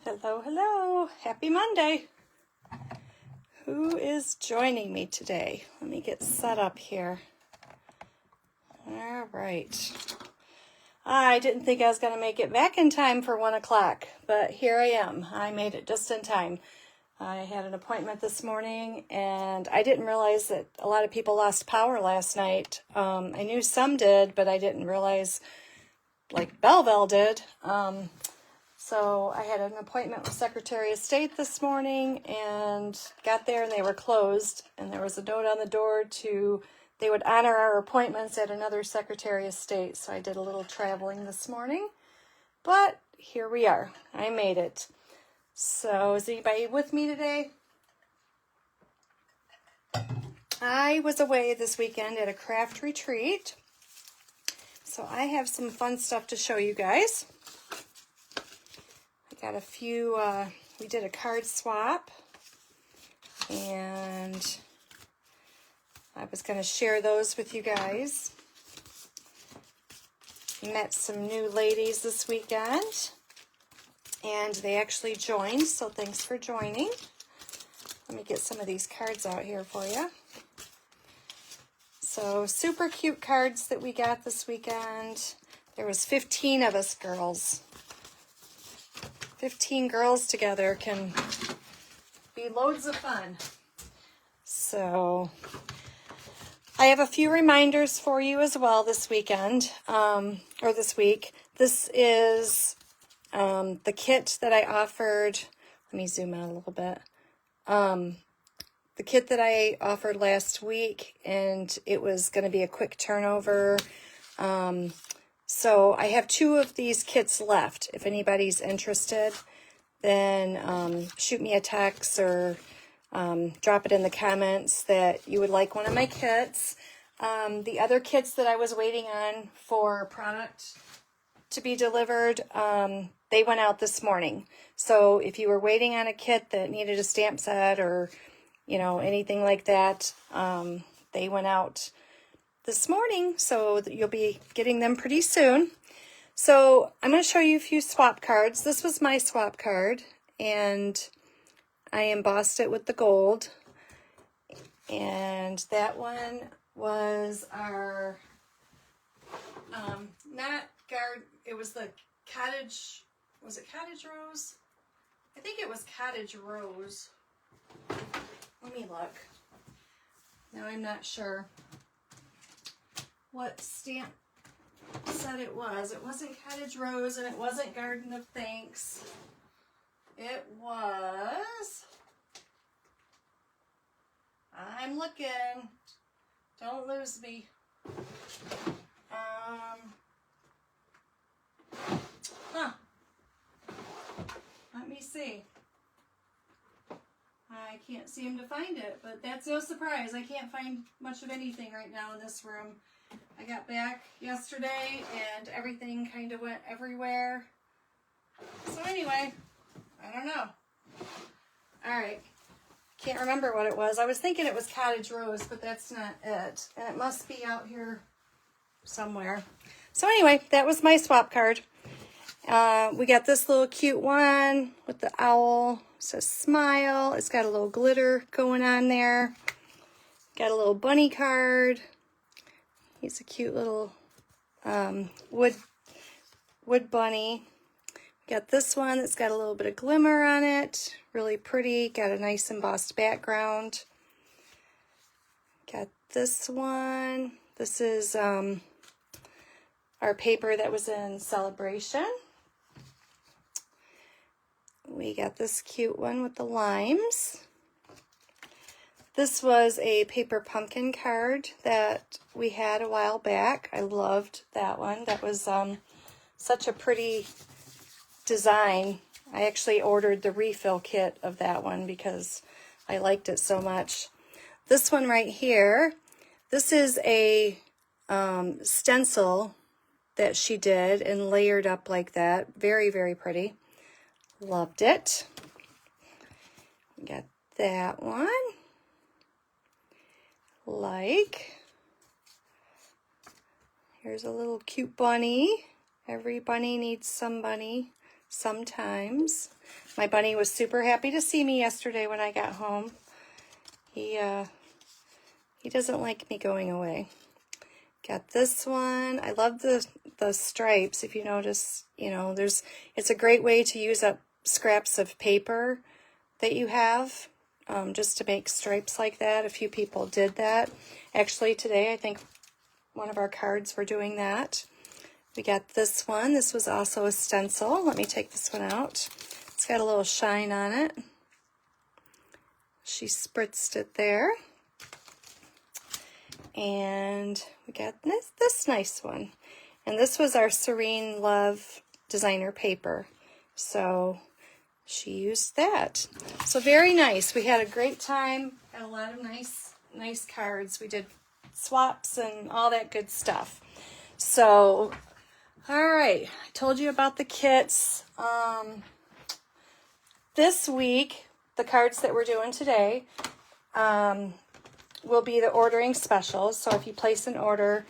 Hello, hello. Happy Monday. Who is joining me today? Let me get set up here. All right. I didn't think I was going to make it back in time for 1 o'clock, but here I am. I made it just in time. I had an appointment this morning, and I didn't realize that a lot of people lost power last night. I knew some did, but I didn't realize, like Belleville did. So I had an appointment with Secretary of State this morning and got there and they were closed. And there was a note on the door they would honor our appointments at another Secretary of State. So I did a little traveling this morning, but here we are. I made it. So is anybody with me today? I was away this weekend at a craft retreat. So I have some fun stuff to show you guys. Got a few, we did a card swap, and I was going to share those with you guys. Met some new ladies this weekend, and they actually joined, so thanks for joining. Let me get some of these cards out here for you. So super cute cards that we got this weekend. There was 15 of us girls. 15 girls together can be loads of fun. So I have a few reminders for you as well this weekend, or this week. This is the kit that I offered. Let me zoom out a little bit. The kit that I offered last week, and it was going to be a quick turnover. So I have 2 of these kits left. If anybody's interested, then shoot me a text or drop it in the comments that you would like one of my kits. The other kits that I was waiting on for product to be delivered, they went out this morning. So if you were waiting on a kit that needed a stamp set or, you know, anything like that, they went out this morning, so you'll be getting them pretty soon. So I'm going to show you a few swap cards. This was my swap card, and I embossed it with the gold. And that one was our, not guard, it was the cottage, was it cottage rose? I think it was cottage rose. Let me look. Now I'm not sure what stamp set it was. It wasn't Cottage Rose and it wasn't Garden of Thanks. It was, I'm looking, don't lose me. Let me see. I can't seem to find it, but that's no surprise. I can't find much of anything right now in this room. I got back yesterday and everything kind of went everywhere. So anyway, I don't know. All right. Can't remember what it was. I was thinking it was Cottage Rose, but that's not it. And it must be out here somewhere. So anyway, that was my swap card. We got this little cute one with the owl. It says smile. It's got a little glitter going on there. Got a little bunny card. He's a cute little wood bunny. We got this one that's got a little bit of glimmer on it. Really pretty. Got a nice embossed background. Got this one. This is our paper that was in Celebration. We got this cute one with the limes. This was a paper pumpkin card that we had a while back. I loved that one. That was such a pretty design. I actually ordered the refill kit of that one because I liked it so much. This one right here, this is a stencil that she did and layered up like that. Very, very pretty. Loved it. We got that one. Here's a little cute bunny. Every bunny needs some bunny. sometimes. My bunny was super happy to see me yesterday when I got home. He doesn't like me going away. Got this one. I love the stripes. If you notice, you know, it's a great way to use up scraps of paper that you have, just to make stripes like that. A few people did that. Actually, today, I think one of our cards were doing that. We got this one. This was also a stencil. Let me take this one out. It's got a little shine on it. She spritzed it there. And we got this nice one. And this was our Serene Love designer paper. So she used that. So very nice. We had a great time. Had a lot of nice cards. We did swaps and all that good stuff. So, all right. I told you about the kits. This week, the cards that we're doing today will be the ordering specials. So if you place an order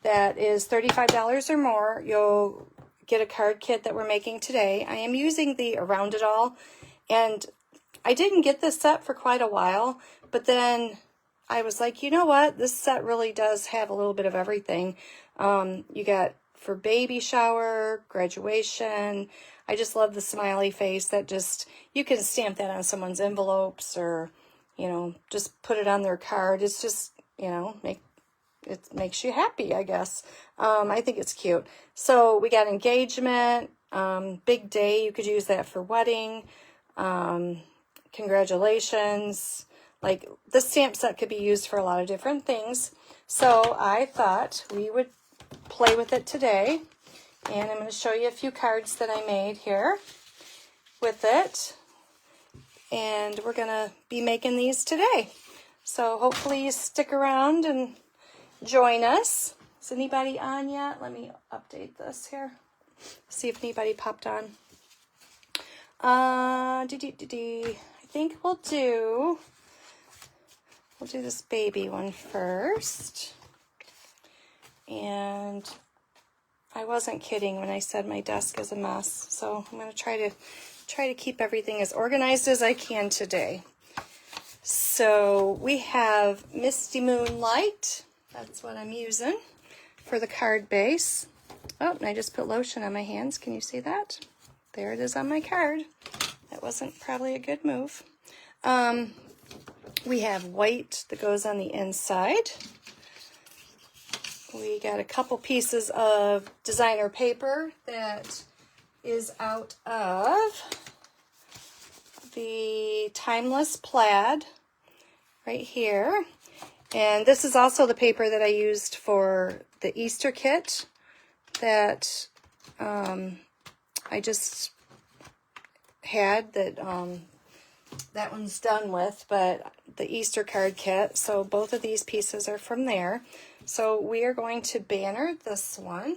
that is $35 or more, you'll get a card kit that we're making today. I am using the Around It All, and I didn't get this set for quite a while, but then I was like, you know what? This set really does have a little bit of everything. You got for baby shower, graduation. I just love the smiley face that just, you can stamp that on someone's envelopes or, you know, just put it on their card. It's just, you know, it makes you happy, I guess. I think it's cute. So we got engagement, big day. You could use that for wedding, congratulations. Like, this stamp set could be used for a lot of different things. So I thought we would play with it today. And I'm going to show you a few cards that I made here with it. And we're going to be making these today. So hopefully you stick around and join us. Is anybody on yet? Let me update this here. See if anybody popped on. I think we'll do this baby one first. And I wasn't kidding when I said my desk is a mess. So I'm going to try to keep everything as organized as I can today. So we have Misty Moonlight. That's what I'm using for the card base. Oh, and I just put lotion on my hands. Can you see that? There it is on my card. That wasn't probably a good move. We have white that goes on the inside. We got a couple pieces of designer paper that is out of the Timeless Plaid right here. And this is also the paper that I used for the Easter kit that I just had that one's done with, but the Easter card kit. So both of these pieces are from there. So we are going to banner this one.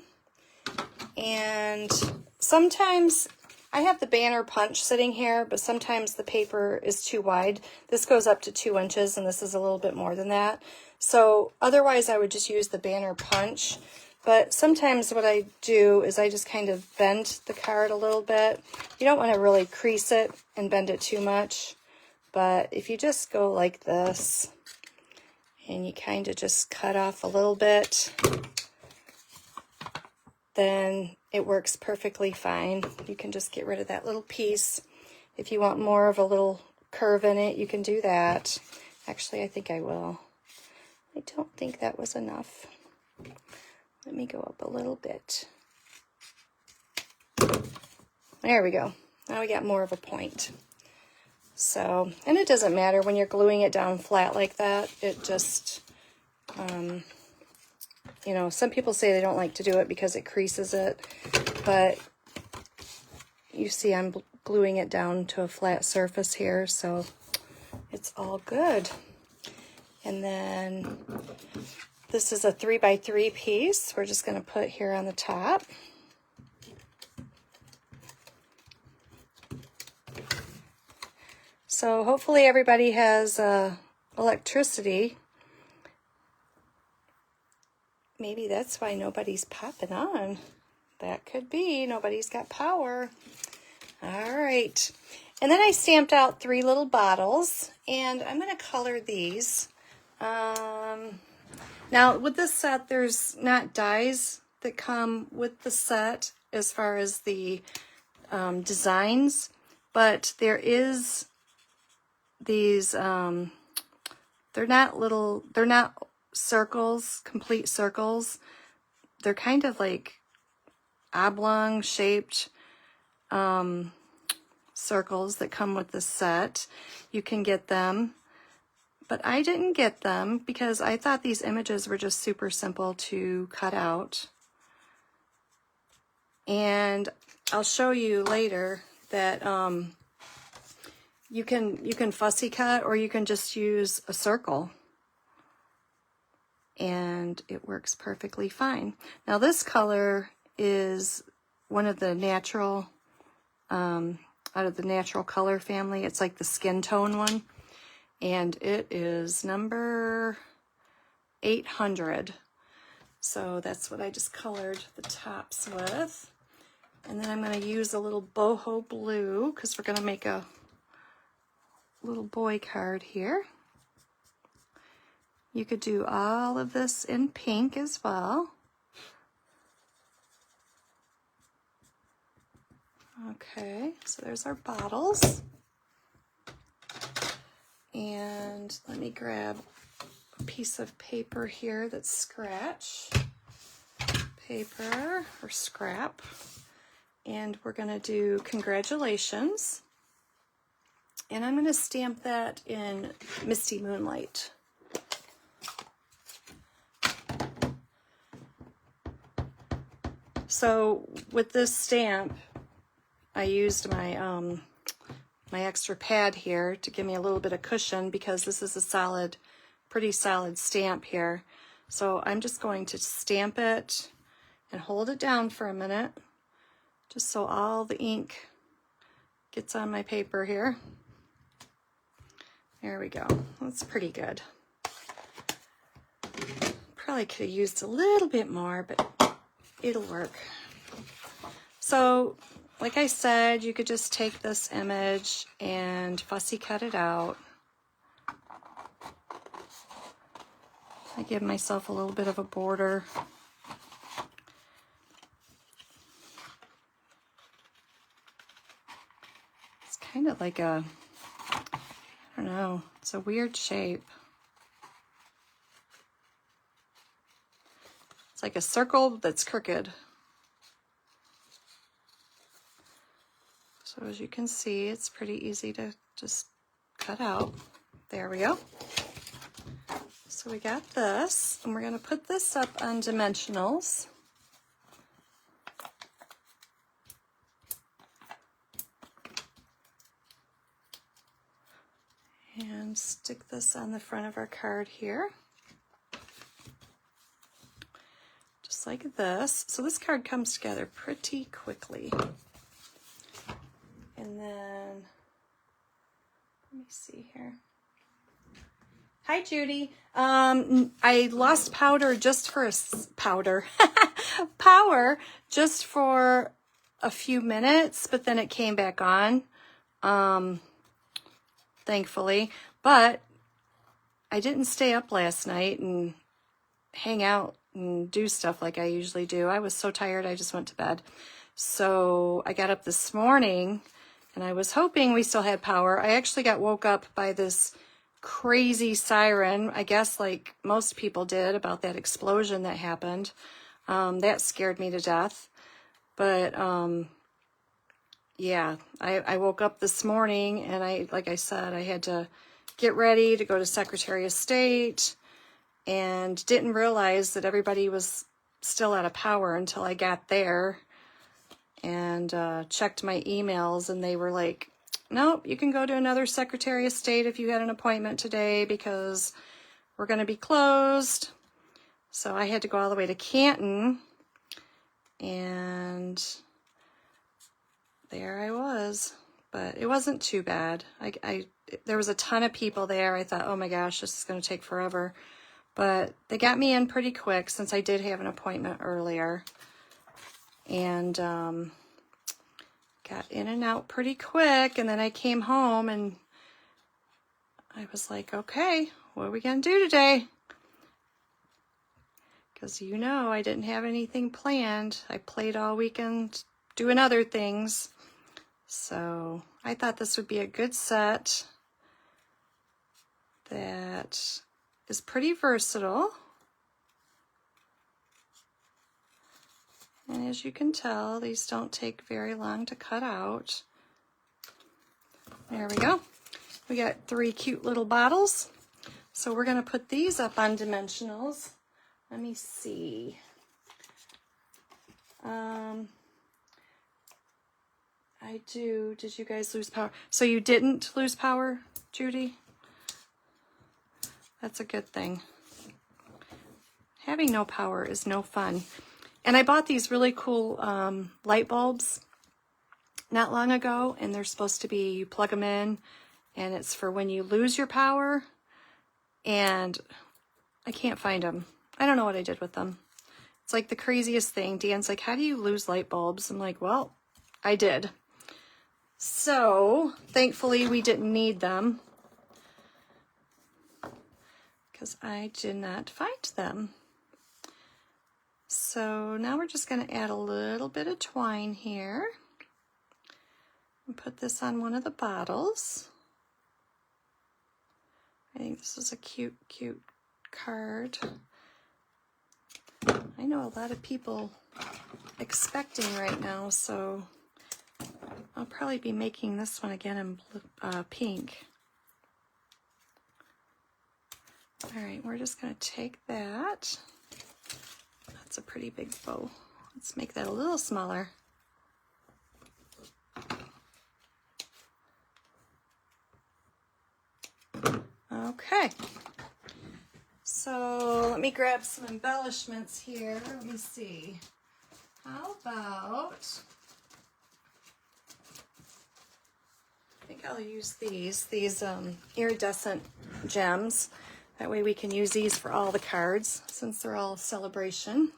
And sometimes I have the banner punch sitting here, but sometimes the paper is too wide. This goes up to 2 inches, and this is a little bit more than that. So otherwise I would just use the banner punch. But sometimes what I do is I just kind of bend the card a little bit. You don't want to really crease it and bend it too much. But if you just go like this, and you kind of just cut off a little bit, then it works perfectly fine. You can just get rid of that little piece. If you want more of a little curve in it, you can do that. Actually, I think I will. I don't think that was enough. Let me go up a little bit. There we go. Now we got more of a point. So, and it doesn't matter when you're gluing it down flat like that. It just, you know, some people say they don't like to do it because it creases it. But you see I'm gluing it down to a flat surface here, so it's all good. And then this is a 3x3 piece. We're just going to put here on the top. So hopefully everybody has electricity. Maybe that's why nobody's popping on. That could be. Nobody's got power. All right. And then I stamped out 3 little bottles, and I'm going to color these. Now, with this set, there's not dies that come with the set as far as the designs, but there is these, they're not circles, complete circles. They're kind of like oblong shaped circles that come with the set. You can get them, but I didn't get them because I thought these images were just super simple to cut out. And I'll show you later that you can fussy cut, or you can just use a circle, and it works perfectly fine. Now this color is one of the natural, out of the natural color family. It's like the skin tone one, and it is number 800. So that's what I just colored the tops with. And then I'm going to use a little boho blue because we're going to make a little boy card here. You could do all of this in pink as well. Okay, so there's our bottles. And let me grab a piece of paper here that's scratch paper or scrap. And we're going to do congratulations. And I'm going to stamp that in Misty Moonlight. So with this stamp, I used my my extra pad here to give me a little bit of cushion because this is a solid, pretty solid stamp here. So I'm just going to stamp it and hold it down for a minute, just so all the ink gets on my paper here. There we go. That's pretty good. Probably could have used a little bit more, but it'll work. So, like I said, you could just take this image and fussy cut it out. I give myself a little bit of a border. It's kind of like a, I don't know, it's a weird shape. It's like a circle that's crooked. So as you can see, it's pretty easy to just cut out. There we go. So we got this, and we're going to put this up on dimensionals. And stick this on the front of our card here. Just like this. So this card comes together pretty quickly. And then, let me see here. Hi, Judy. I lost powder just for power just for a few minutes, but then it came back on, thankfully. But I didn't stay up last night and hang out and do stuff like I usually do. I was so tired, I just went to bed. So I got up this morning, and I was hoping we still had power. I actually got woke up by this crazy siren, I guess like most people did, about that explosion that happened. That scared me to death. But yeah, I woke up this morning, and like I said, I had to get ready to go to Secretary of State, and didn't realize that everybody was still out of power until I got there. And checked my emails, and they were like, nope, you can go to another Secretary of State if you had an appointment today because we're going to be closed. So I had to go all the way to Canton, and there I was. But it wasn't too bad. There was a ton of people there. I thought, oh my gosh, this is going to take forever. But they got me in pretty quick since I did have an appointment earlier. And got got in and out pretty quick, and then I came home and I was like, okay, what are we going to do today? Because you know I didn't have anything planned. I played all weekend doing other things. So I thought this would be a good set that is pretty versatile. And as you can tell, these don't take very long to cut out. There we go. We got 3 cute little bottles. So we're going to put these up on dimensionals. Let me see. Did you guys lose power? So you didn't lose power, Judy? That's a good thing. Having no power is no fun. And I bought these really cool light bulbs not long ago, and they're supposed to be, you plug them in, and it's for when you lose your power, and I can't find them. I don't know what I did with them. It's like the craziest thing. Dan's like, how do you lose light bulbs? I'm like, well, I did. So, thankfully, we didn't need them because I did not find them. So now we're just going to add a little bit of twine here and put this on one of the bottles. I think this is a cute, cute card. I know a lot of people expecting right now, so I'll probably be making this one again in pink. All right, we're just going to take that. That's a pretty big bow. Let's make that a little smaller. Okay. So let me grab some embellishments here. Let me see. How about, I think I'll use these iridescent gems. That way we can use these for all the cards since they're all celebration.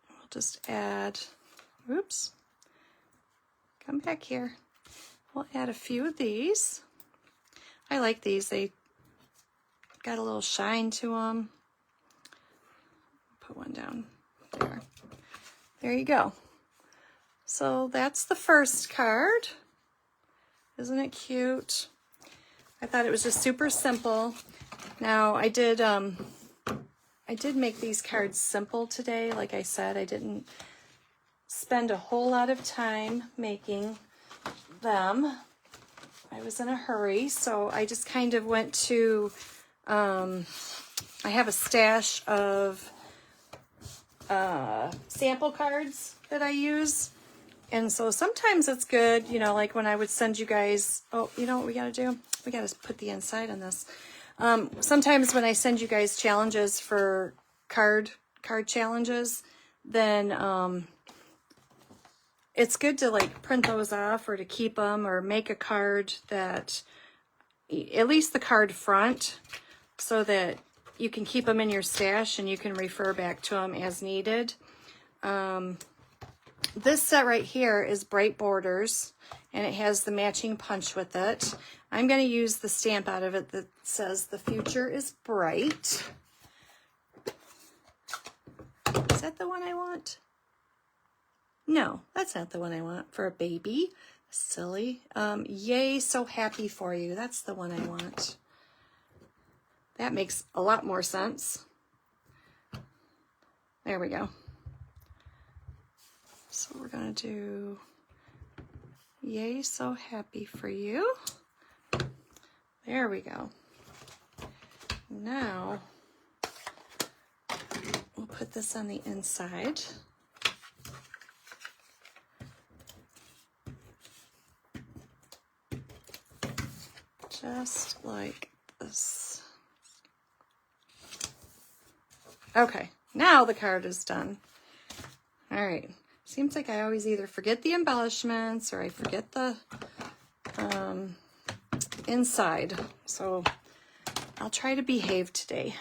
We'll just add, oops, come back here. We'll add a few of these. I like these. They got a little shine to them. Put one down there. There you go. So that's the first card. Isn't it cute? I thought it was just super simple. Now I did make these cards simple today. Like I said, I didn't spend a whole lot of time making them. I was in a hurry, so I just kind of went to, I have a stash of sample cards that I use. And so sometimes it's good, you know, like when I would send you guys, oh, you know what we got to do? We got to put the inside on this. Sometimes when I send you guys challenges for card challenges, then it's good to like print those off or to keep them or make a card that, at least the card front, so that you can keep them in your stash and you can refer back to them as needed. This set right here is Bright Borders, and it has the matching punch with it. I'm going to use the stamp out of it that says the future is bright. Is that the one I want? No, that's not the one I want for a baby. Silly. Yay, so happy for you. That's the one I want. That makes a lot more sense. There we go. So we're going to do yay, so happy for you. There we go. Now we'll put this on the inside. Just like this. Okay, now the card is done. All right. Seems like I always either forget the embellishments or I forget the inside. So I'll try to behave today.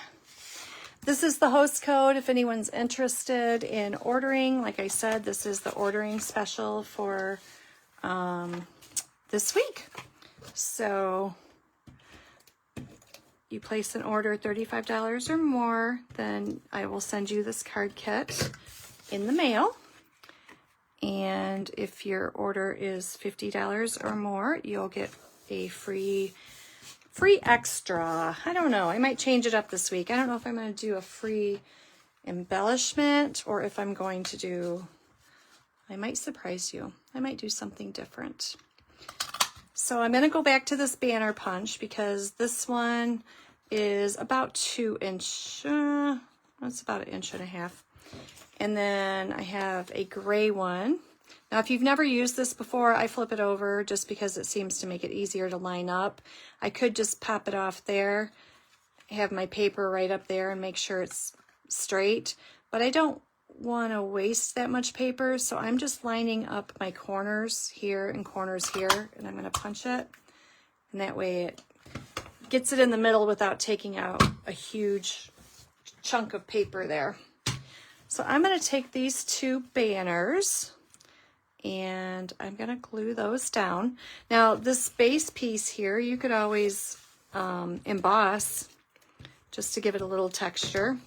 This is the host code if anyone's interested in ordering. Like I said, this is the ordering special for this week. So you place an order $35 or more, then I will send you this card kit in the mail. And if your order is $50 or more, you'll get a free extra. I don't know. I might change it up this week. I don't know if I'm going to do a free embellishment or if I'm going to do, I might surprise you. I might do something different. So I'm going to go back to this banner punch because this one is about 2 inch, it's about 1.5 inches. And then I have a gray one. Now, if you've never used this before, I flip it over just because it seems to make it easier to line up. I could just pop it off there, have my paper right up there and make sure it's straight, but I don't want to waste that much paper, so I'm just lining up my corners here and corners here, and I'm going to punch it, and that way it gets it in the middle without taking out a huge chunk of paper there. So I'm going to take these 2 banners and I'm going to glue those down. Now this base piece here, you could always emboss just to give it a little texture.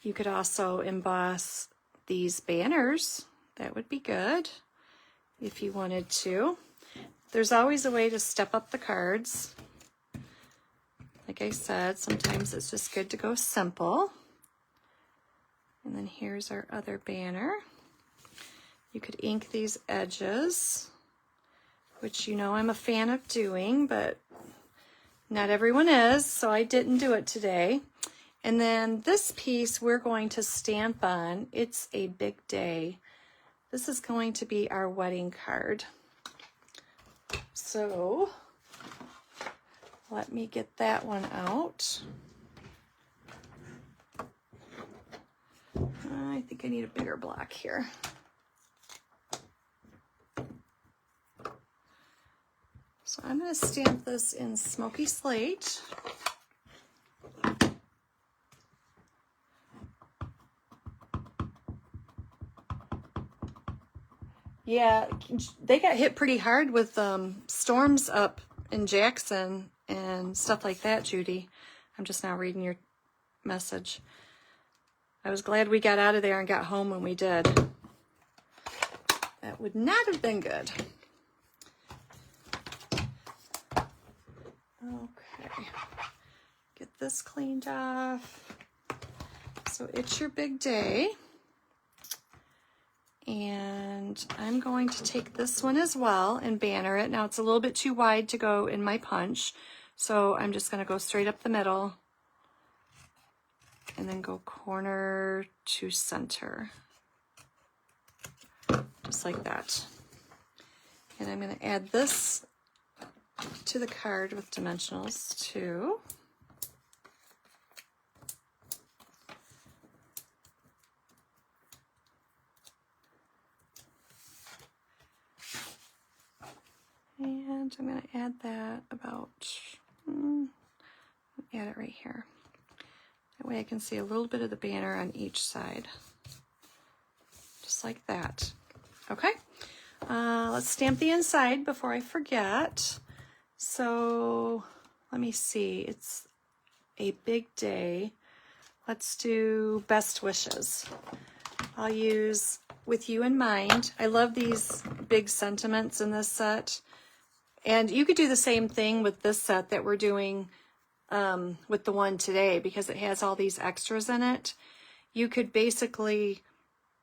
You could also emboss these banners. That would be good if you wanted to. There's always a way to step up the cards. Like I said, sometimes it's just good to go simple. And then here's our other banner. You could ink these edges, which you know I'm a fan of doing, but not everyone is, so I didn't do it today. And then this piece we're going to stamp on. It's a big day. This is going to be our wedding card. So let me get that one out. I think I need a bigger block here. So I'm going to stamp this in Smoky Slate. Yeah, they got hit pretty hard with storms up in Jackson and stuff like that, Judy. I'm just now reading your message. I was glad we got out of there and got home when we did. That would not have been good. Okay, get this cleaned off. So it's your big day. And I'm going to take this one as well and banner it. Now it's a little bit too wide to go in my punch, so I'm just going to go straight up the middle and then go corner to center, just like that. And I'm going to add this to the card with dimensionals too. And I'm going to add that about, add it right here. That way I can see a little bit of the banner on each side. Just like that. Okay, let's stamp the inside before I forget. So let me see, it's a big day. Let's do best wishes. I'll use with you in mind. I love these big sentiments in this set. And you could do the same thing with this set that we're doing with the one today, because it has all these extras in it. You could basically,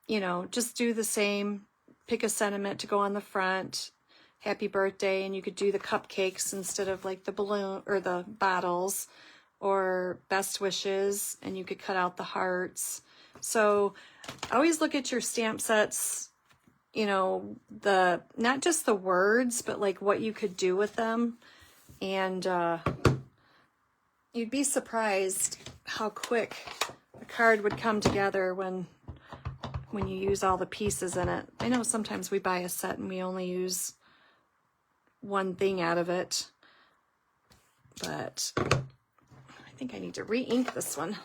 you know, just do the same, pick a sentiment to go on the front, happy birthday, and you could do the cupcakes instead of like the balloon or the bottles, or best wishes, and you could cut out the hearts. So always look at your stamp sets, you know, not just the words, but like what you could do with them. And you'd be surprised how quick a card would come together when you use all the pieces in it. I know sometimes we buy a set and we only use one thing out of it, but I think I need to re-ink this one.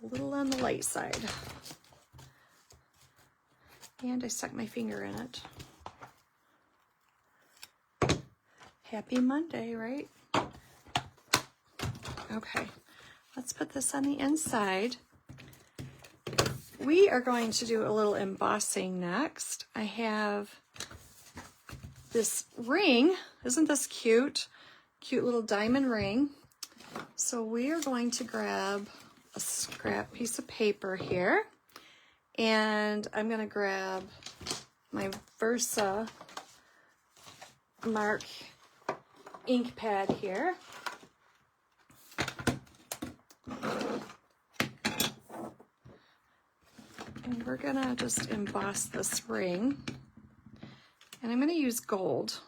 a little on the light side. And I stuck my finger in it. Happy Monday, right? Okay, let's put this on the inside. We are going to do a little embossing next. I have this ring. Isn't this cute? Cute little diamond ring. So we are going to grab a scrap piece of paper here, and I'm going to grab my Versa Mark ink pad here. And we're going to just emboss this ring. And I'm going to use gold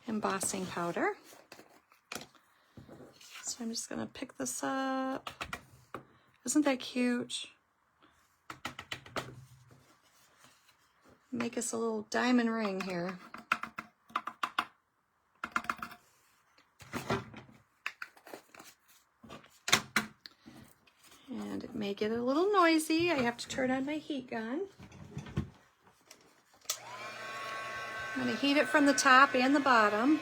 embossing powder. So I'm just going to pick this up. Isn't that cute? Make us a little diamond ring here. And it may get a little noisy. I have to turn on my heat gun. I'm going to heat it from the top and the bottom.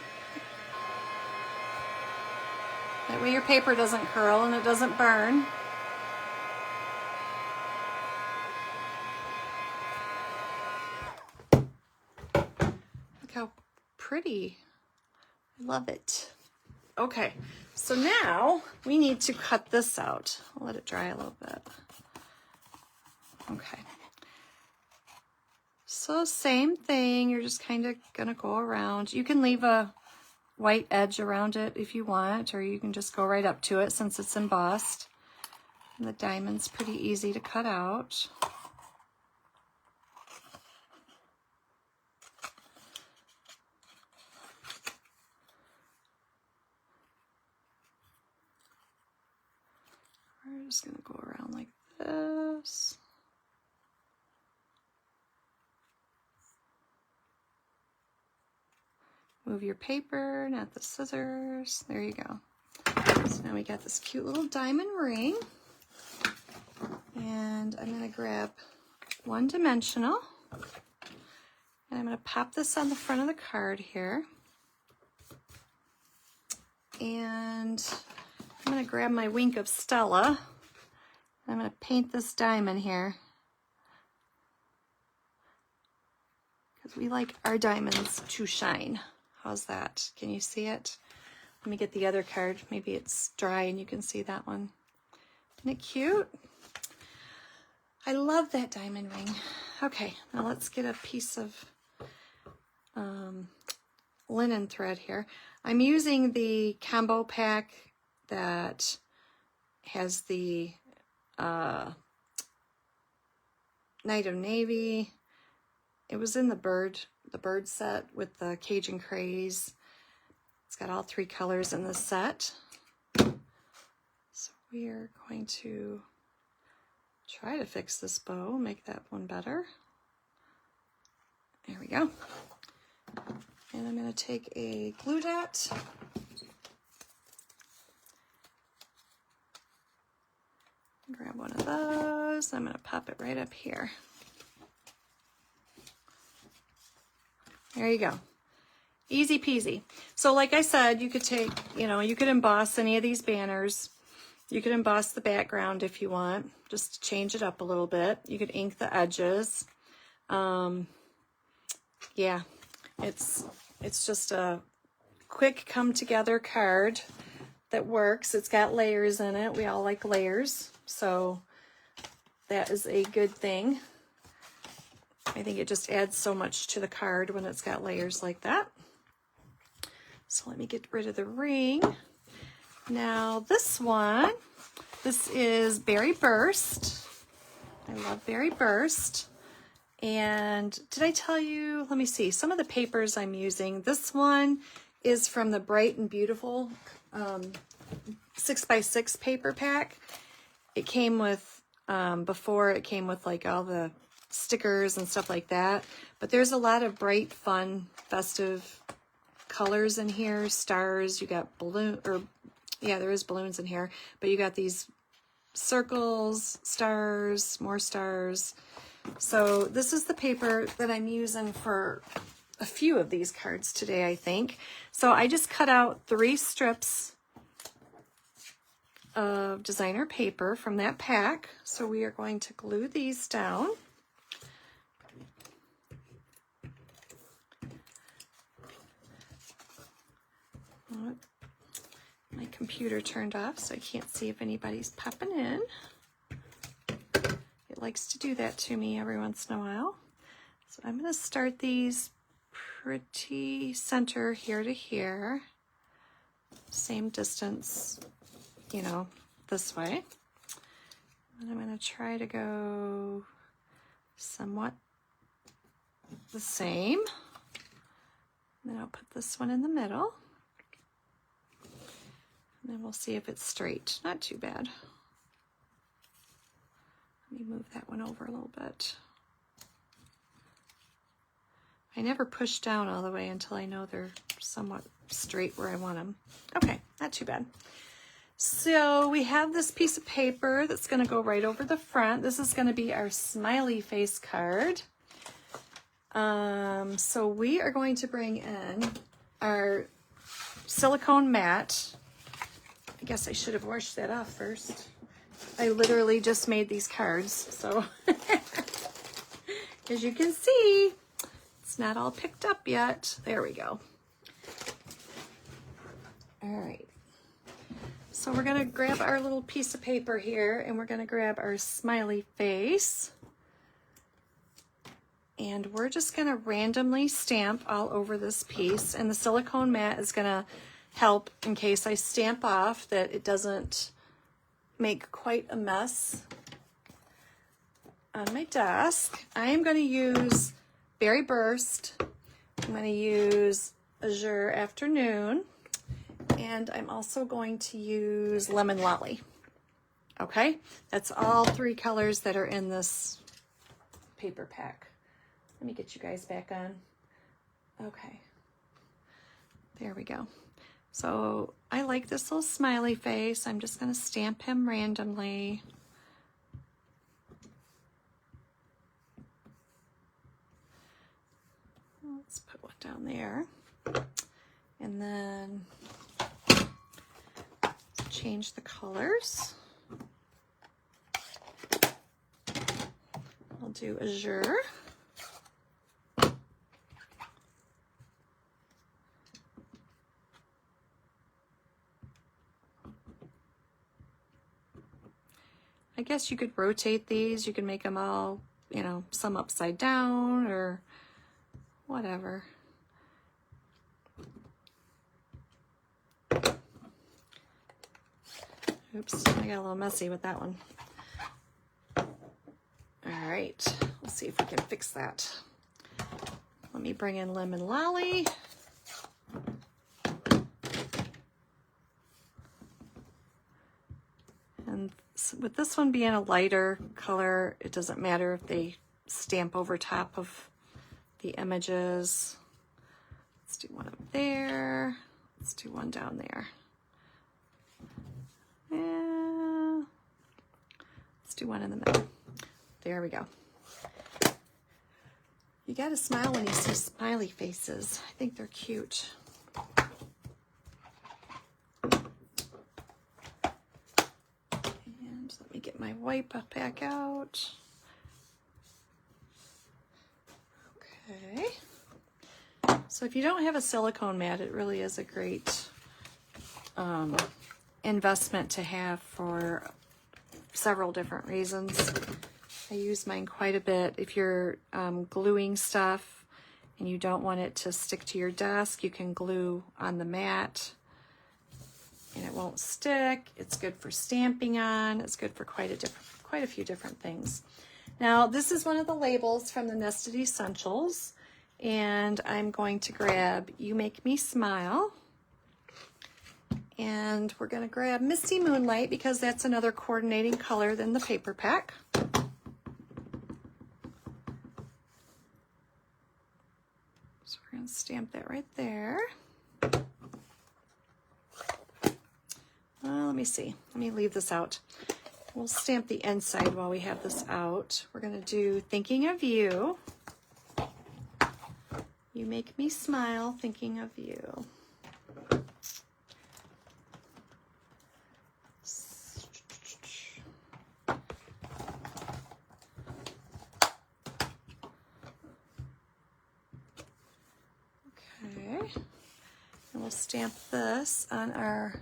That way your paper doesn't curl and it doesn't burn. Look how pretty. I love it. Okay, so now we need to cut this out. I'll let it dry a little bit. Okay. So same thing, you're just kind of gonna go around. You can leave a white edge around it if you want, or you can just go right up to it since it's embossed. And the diamond's pretty easy to cut out. We're just gonna go around like this. Move your paper, not the scissors. There you go. So now we got this cute little diamond ring. And I'm gonna grab one dimensional. And I'm gonna pop this on the front of the card here. And I'm gonna grab my Wink of Stella. I'm gonna paint this diamond here, because we like our diamonds to shine. How's that? Can you see it? Let me get the other card. Maybe it's dry and you can see that one. Isn't it cute? I love that diamond ring. Okay, now let's get a piece of linen thread here. I'm using the combo pack that has the Night of Navy. It was in the bird set with the Cajun Craze. It's got all 3 colors in this set. So we are going to try to fix this bow, make that one better. There we go. And I'm going to take a glue dot. Grab one of those. I'm going to pop it right up here. There you go. Easy peasy. So like I said, you could take, you could emboss any of these banners. You could emboss the background if you want, just to change it up a little bit. You could ink the edges. Yeah, it's just a quick come together card that works. It's got layers in it. We all like layers, so that is a good thing. I think it just adds so much to the card when it's got layers like that. So let me get rid of the ring. Now this one, this is Berry Burst. I love Berry Burst. And did I tell you, let me see, some of the papers I'm using. This one is from the Bright and Beautiful 6x6 paper pack. It came with, before it came with like all the stickers and stuff like that. But there's a lot of bright, fun, festive colors in here. Stars, you got balloon, or Yeah, there is balloons in here, but you got these circles, stars, more stars. So this is the paper that I'm using for a few of these cards today, I think. So I just cut out 3 strips of designer paper from that pack. So we are going to glue these down. My computer turned off, so I can't see if anybody's popping in. It likes to do that to me every once in a while. So I'm going to start these pretty center here to here. Same distance, you know, this way. And I'm going to try to go somewhat the same. And then I'll put this one in the middle. And then we'll see if it's straight. Not too bad. Let me move that one over a little bit. I never push down all the way until I know they're somewhat straight where I want them. Okay, not too bad. So we have this piece of paper that's going to go right over the front. This is going to be our smiley face card. So we are going to bring in our silicone mat. I guess I should have washed that off first. I literally just made these cards, so as you can see, it's not all picked up yet. There we go. All right. So we're going to grab our little piece of paper here, and we're going to grab our smiley face. And we're just going to randomly stamp all over this piece, and the silicone mat is going to help in case I stamp off that it doesn't make quite a mess on my desk. I am going to use Berry Burst. I'm going to use Azure Afternoon, and I'm also going to use Lemon Lolly. Okay, that's all 3 colors that are in this paper pack. Let me get you guys back on. Okay, there we go. So I like this little smiley face. I'm just going to stamp him randomly. Let's put one down there. And then change the colors. I'll do Azure. I guess you could rotate these. You can make them all, you know, some upside down or whatever. Oops, I got a little messy with that one. All right, let's see if we can fix that. Let me bring in Lemon Lolly. And with this one being a lighter color, it doesn't matter if they stamp over top of the images. Let's do one up there. Let's do one down there. Yeah. Let's do one in the middle. There we go. You gotta smile when you see smiley faces. I think they're cute. And let me get my wipe back out. Okay. So if you don't have a silicone mat, it really is a great investment to have for several different reasons. I use mine quite a bit. If you're gluing stuff and you don't want it to stick to your desk, you can glue on the mat and it won't stick. It's good for stamping on. It's good for quite a few different things. Now, this is one of the labels from the Nested Essentials, and I'm going to grab You Make Me Smile. And we're going to grab Misty Moonlight because that's another coordinating color than the paper pack. So we're going to stamp that right there. let me see. Let me leave this out. We'll stamp the inside while we have this out. We're going to do Thinking of You. You make me smile, thinking of you. Okay. And we'll stamp this on our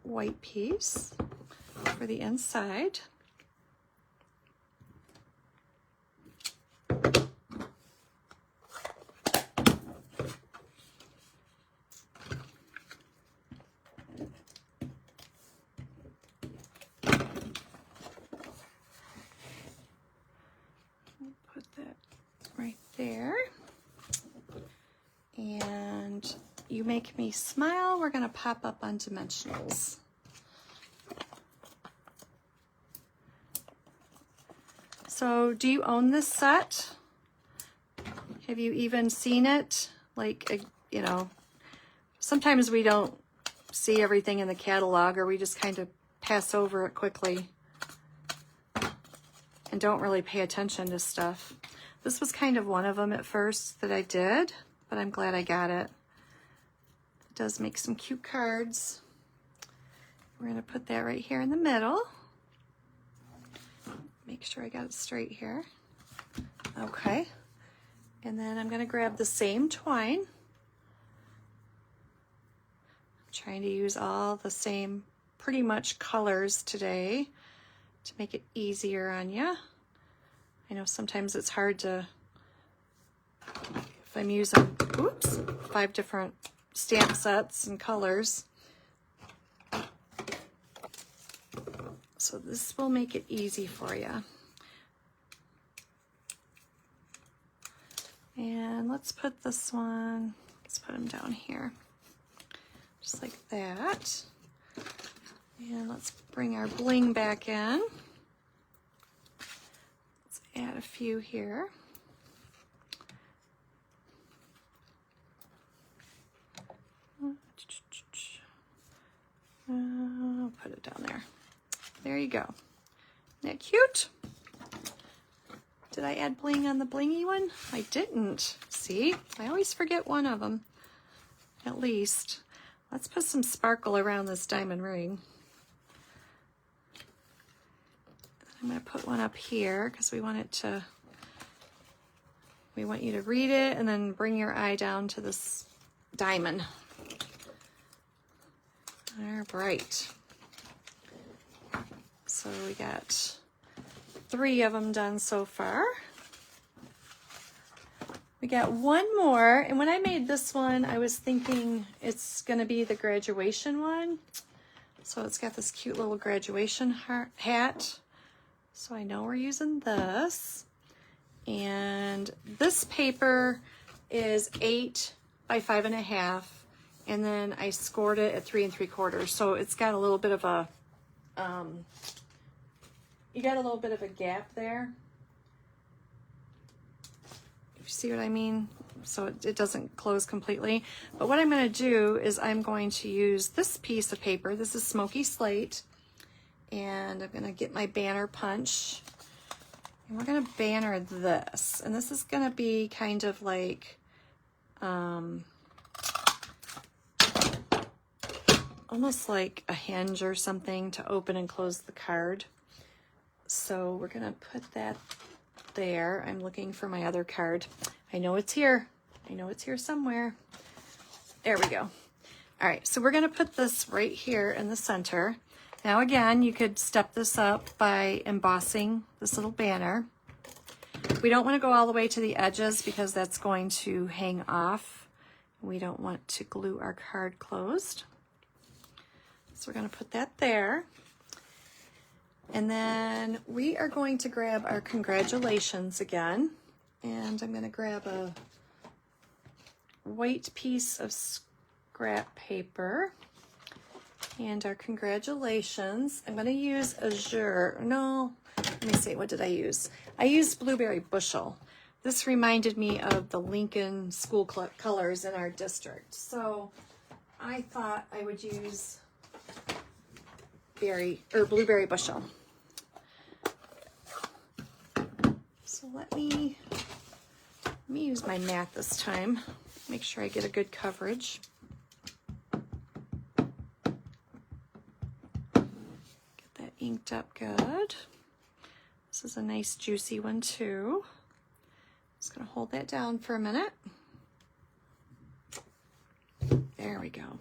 white piece for the inside. Put that right there. And You Make Me Smile, we're going to pop up on dimensionals. So do you own this set? Have you even seen it? Like, you know, sometimes we don't see everything in the catalog, or we just kind of pass over it quickly and don't really pay attention to stuff. This was kind of one of them at first that I did, but I'm glad I got it. It does make some cute cards. We're going to put that right here in the middle. Make sure I got it straight here. Okay. And then I'm going to grab the same twine. I'm trying to use all the same pretty much colors today to make it easier on you. I know sometimes it's hard to, if I'm using, 5 different stamp sets and colors. So this will make it easy for you. And let's put this one, let's put them down here, just like that. And let's bring our bling back in. Let's add a few here. I'll put it down there. There you go. Isn't that cute? Did I add bling on the blingy one? I didn't. See? I always forget one of them, at least. Let's put some sparkle around this diamond ring. I'm going to put one up here because we want you to read it and then bring your eye down to this diamond. All right. So we got 3 of them done so far. We got one more, and when I made this one, I was thinking it's going to be the graduation one. So it's got this cute little graduation hat. So I know we're using this. And this paper is 8 by 5.5, and then I scored it at 3 3/4. So it's got a little bit of a, you got a little bit of a gap there. You see what I mean? So it doesn't close completely. But what I'm going to do is I'm going to use this piece of paper. This is Smoky Slate. And I'm going to get my banner punch. And we're going to banner this. And this is going to be kind of like, almost like a hinge or something to open and close the card. So we're going to put that there. I'm looking for my other card. I know it's here. I know it's here somewhere. There we go. All right, so we're going to put this right here in the center. Now again, you could step this up by embossing this little banner. We don't want to go all the way to the edges because that's going to hang off. We don't want to glue our card closed. So we're going to put that there. And then we are going to grab our congratulations again. And I'm going to grab a white piece of scrap paper. And our congratulations. I'm going to use Azure. No, let me see. What did I use? I used Blueberry Bushel. This reminded me of the Lincoln school colors in our district. So I thought I would use blueberry bushel. So let me use my mat this time. Make sure I get a good coverage. Get that inked up good. This is a nice juicy one too. Just gonna hold that down for a minute. There we go.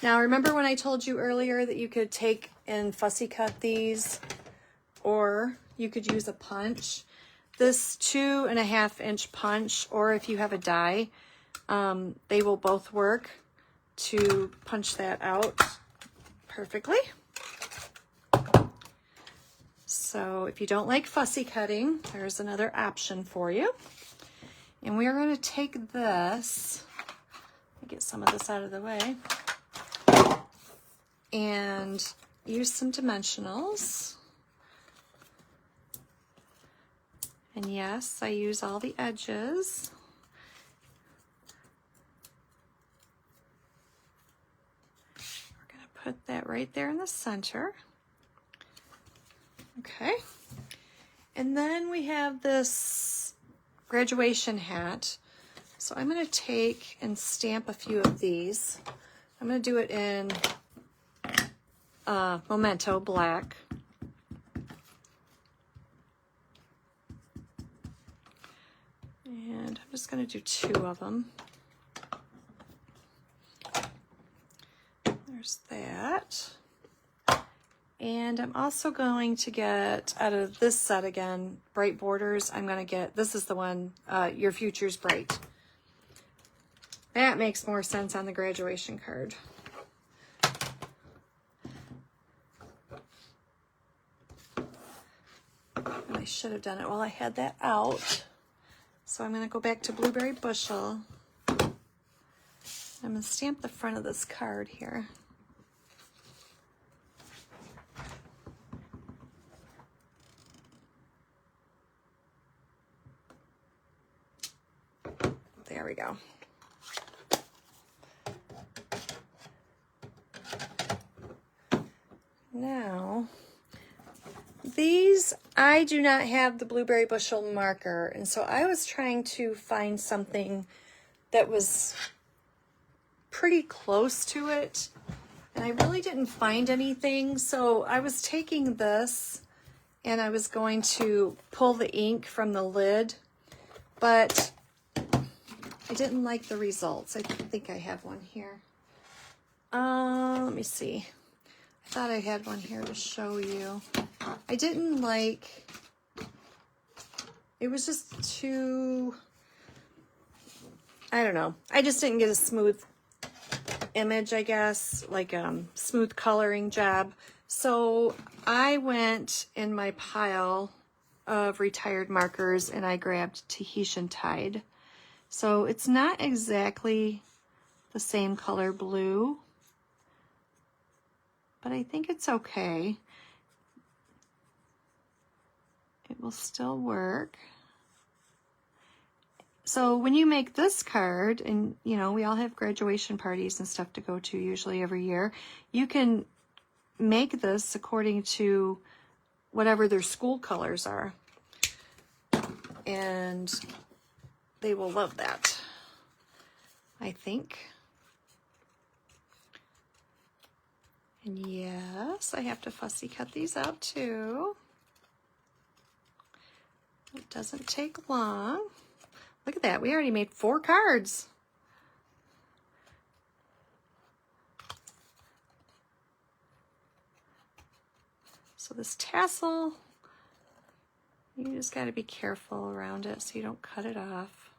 Now remember when I told you earlier that you could take and fussy cut these, or you could use a punch? This 2.5 inch punch, or if you have a die, they will both work to punch that out perfectly. So if you don't like fussy cutting, there's another option for you. And we are going to take this, let me get some of this out of the way, and use some dimensionals. And yes, I use all the edges. We're going to put that right there in the center. Okay. And then we have this graduation hat. So I'm going to take and stamp a few of these. I'm going to do it in Memento black. And I'm just going to do 2 of them. There's that. And I'm also going to get, out of this set again, Bright Borders, I'm going to get, this is the one, Your Future's Bright. That makes more sense on the graduation card. And I should have done it while I had that out. So I'm going to go back to Blueberry Bushel. I'm going to stamp the front of this card here. There we go. Now, these, I do not have the Blueberry Bushel marker, and so I was trying to find something that was pretty close to it, and I really didn't find anything. So I was taking this and I was going to pull the ink from the lid, but I didn't like the results. I think I have one here. Let me see. I thought I had one here to show you. I didn't like, it was just too, I don't know. I just didn't get a smooth image, I guess, like smooth coloring job. So I went in my pile of retired markers and I grabbed Tahitian Tide. So it's not exactly the same color blue, but I think it's okay. It will still work. So when you make this card, and you know, we all have graduation parties and stuff to go to usually every year, you can make this according to whatever their school colors are. And they will love that, I think. And yes, I have to fussy cut these out too. It doesn't take long. Look at that, we already made 4 cards. So this tassel, you just got to be careful around it so you don't cut it off.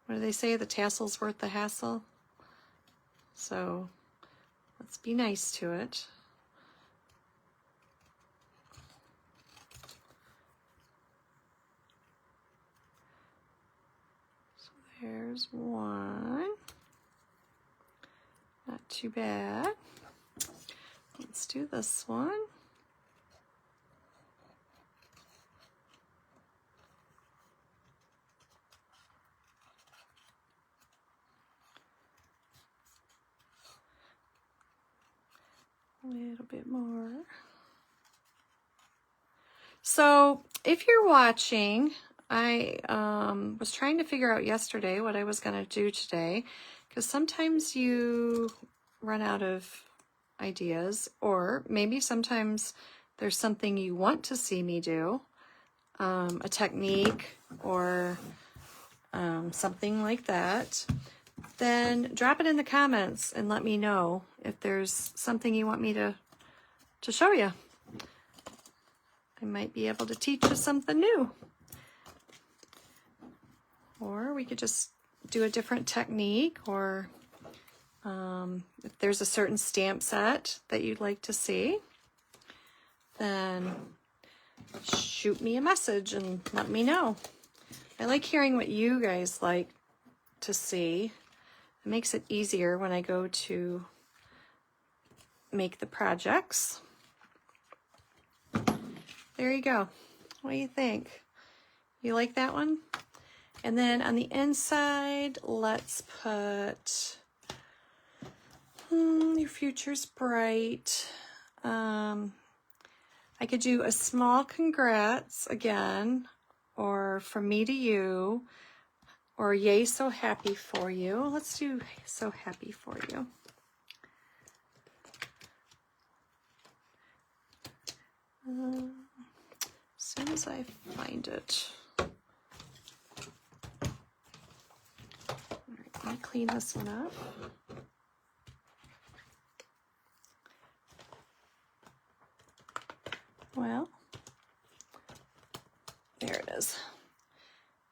What do they say? The tassel's worth the hassle. So let's be nice to it. So there's one. Not too bad. Let's do this one. bit more. So if you're watching, I was trying to figure out yesterday what I was going to do today, because sometimes you run out of ideas, or maybe sometimes there's something you want to see me do, a technique or something like that. Then drop it in the comments and let me know if there's something you want me to show you. I might be able to teach you something new. Or we could just do a different technique, or if there's a certain stamp set that you'd like to see, then shoot me a message and let me know. I like hearing what you guys like to see. It makes it easier when I go to make the projects. There you go. What do you think? You like that one? And then on the inside, let's put your future's bright. I could do a small congrats again, or from me to you, or yay so happy for you. Let's do so happy for you. As soon as I find it. All right, let me clean this one up. Well, there it is.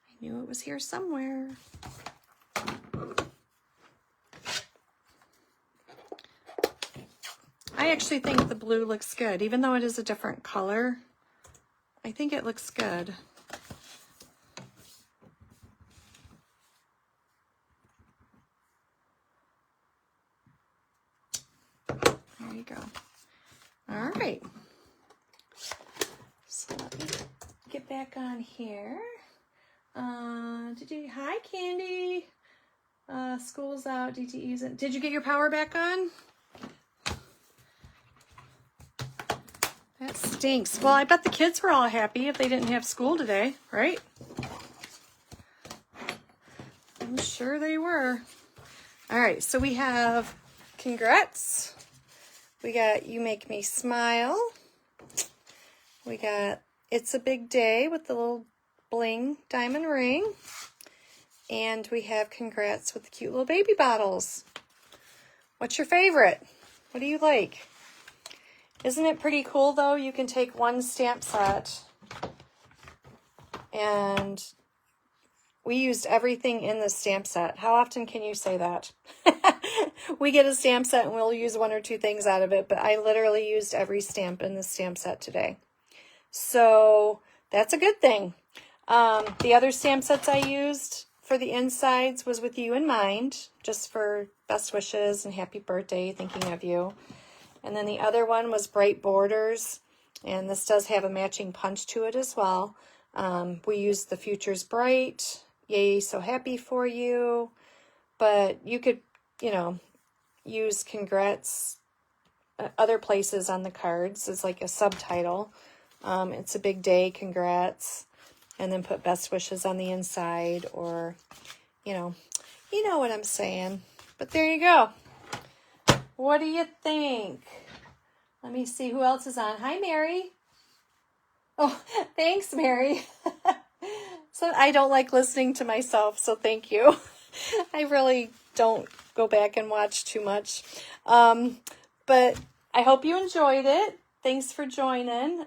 I knew it was here somewhere. I actually think the blue looks good, even though it is a different color. I think it looks good. There you go. All right. So let me get back on here. Hi, Candy. School's out. DTE's in. Did you get your power back on? That stinks. Well, I bet the kids were all happy if they didn't have school today, right? I'm sure they were. All right, so we have congrats. We got you make me smile. We got it's a big day with the little bling diamond ring. And we have congrats with the cute little baby bottles. What's your favorite? What do you like? Isn't it pretty cool, though? You can take one stamp set, and we used everything in the stamp set. How often can you say that? We get a stamp set, and we'll use one or two things out of it, but I literally used every stamp in the stamp set today. So that's a good thing. The other stamp sets I used for the insides was with you in mind, just for best wishes and happy birthday, thinking of you. And then the other one was bright borders, and this does have a matching punch to it as well. We used the Future's Bright, yay, so happy for you. But you could, use congrats other places on the cards as like a subtitle. It's a big day, congrats. And then put best wishes on the inside, or, you know what I'm saying. But there you go. What do you think? Let me see who else is on. Hi, Mary. Oh, thanks, Mary. So I don't like listening to myself, so thank you. I really don't go back and watch too much. But I hope you enjoyed it. Thanks for joining.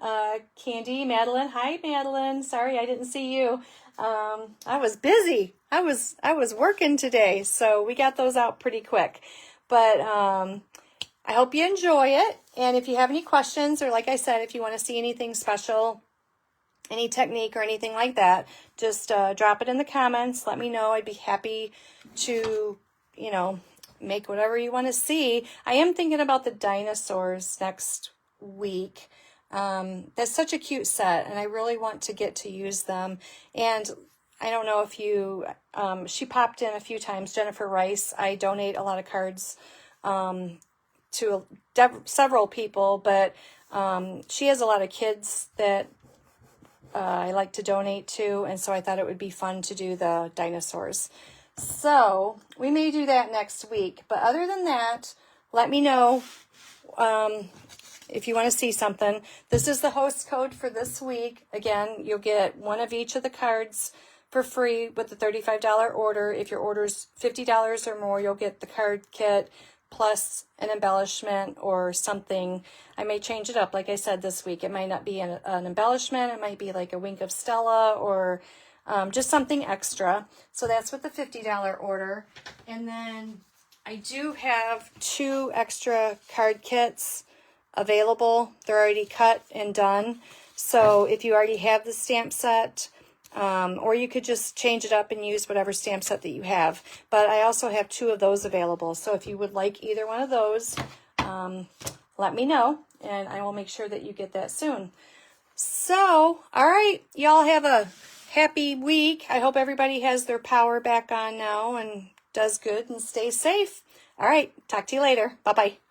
Candy, Madeline. Hi, Madeline. Sorry I didn't see you. I was busy. I was working today, so we got those out pretty quick. But I hope you enjoy it. And if you have any questions, or like I said, if you want to see anything special, any technique or anything like that, just drop it in the comments. Let me know. I'd be happy to, make whatever you want to see. I am thinking about the dinosaurs next week. That's such a cute set, and I really want to get to use them. And I don't know if you, she popped in a few times, Jennifer Rice. I donate a lot of cards to several people, but she has a lot of kids that I like to donate to, and so I thought it would be fun to do the dinosaurs. So we may do that next week, but other than that, let me know if you want to see something. This is the host code for this week. Again, you'll get one of each of the cards for free with the $35 order. If your order's $50 or more, you'll get the card kit plus an embellishment or something. I may change it up, like I said, this week. It might not be an embellishment. It might be like a wink of Stella or just something extra. So that's with the $50 order. And then I do have 2 extra card kits available. They're already cut and done. So if you already have the stamp set, or you could just change it up and use whatever stamp set that you have. But I also have 2 of those available. So if you would like either one of those, let me know, and I will make sure that you get that soon. So, all right, y'all have a happy week. I hope everybody has their power back on now and does good and stays safe. All right, talk to you later. Bye-bye.